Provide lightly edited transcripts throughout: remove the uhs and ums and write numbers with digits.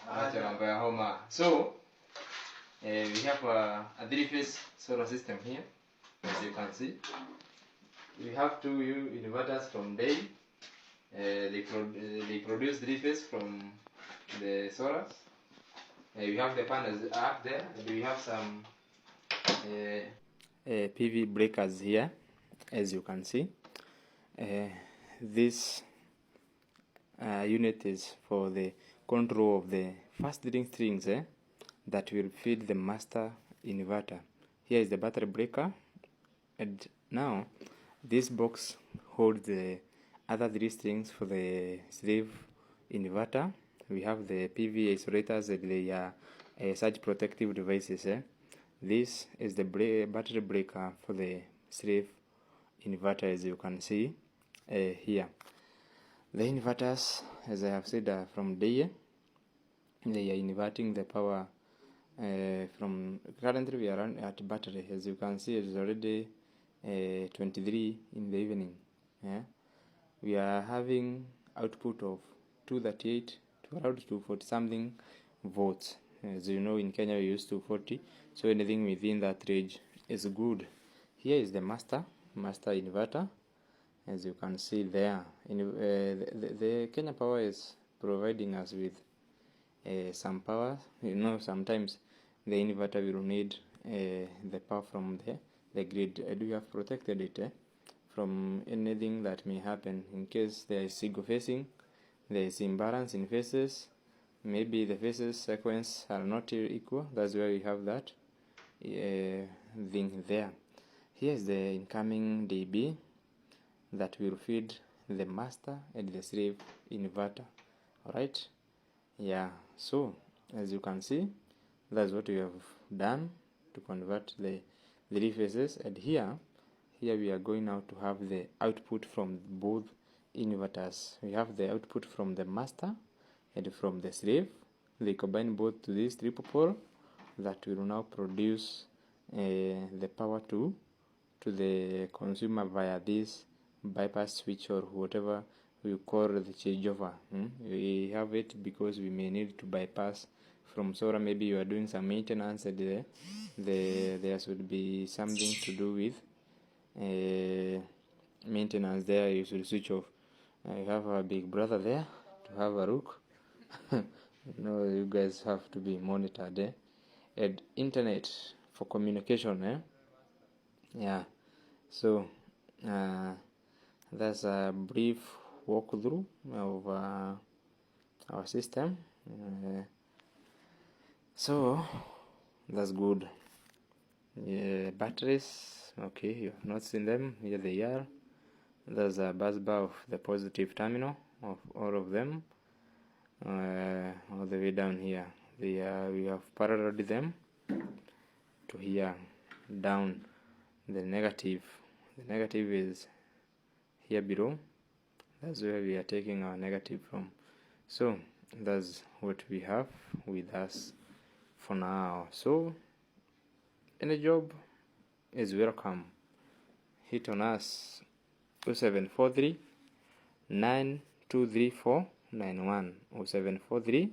Acha mambo ya homa. So we have a 3-phase solar system here, as you can see. We have 2 inverters from Deye. They produce 3-phase from the solars. We have the panels up there, and we have some PV breakers here, as you can see. This unit is for the control of the fast reading strings that will feed the master inverter. Here is the battery breaker, and now this box holds the other 3 strings for the slave inverter. We have the PV isolators, and they are surge protective devices. This is the battery breaker for the slave inverter, as you can see here. The inverters, as I have said, are from Deye. They are inverting the power from, currently we are at battery. As you can see, it is already 23 in the evening. We are having output of 238 to around 240 something volts. As you know, in Kenya we use 240, so anything within that range is good. Here is the master inverter. As you can see there, the Kenya Power is providing us with some power. You know, sometimes the inverter will need the power from the grid. We have protected it from anything that may happen in case there is single phasing, there is imbalance in phases, maybe the phases sequence are not equal. That's why we have that thing there. Here is the incoming dB that will feed the master and the slave inverter. Alright, yeah, so as you can see, that's what we have done to convert the 3 phases. And here we are going now to have the output from both inverters. We have the output from the master and from the slave. They combine both to this triple pole that will now produce the power to the consumer via this bypass switch, or whatever we call the changeover. We have it because we may need to bypass from solar. Maybe you are doing some maintenance, and there should be something to do with maintenance there. You should switch off. I have a big brother there to have a look. No, you guys have to be monitored. And internet for communication. Yeah, so that's a brief walkthrough of our system. So that's good. Batteries, okay, you have not seen them. Here they are. There's a bus bar of the positive terminal of all of them, all the way down here. We have paralleled them to here down. The negative is here below. That's where we are taking our negative from. So that's what we have with us for now. So any job is welcome. Hit on us 0743 9234 91, 0743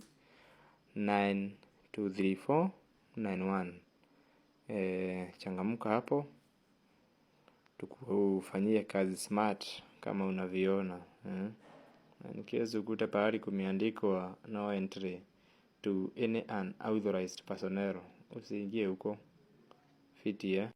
9234 91. Changamuka hapo tukufanyie kazi smart kama unaviona. Nikiweza kukuta pahali kumeandikwa no entry to any unauthorized personnel, usiingie huko. Fiti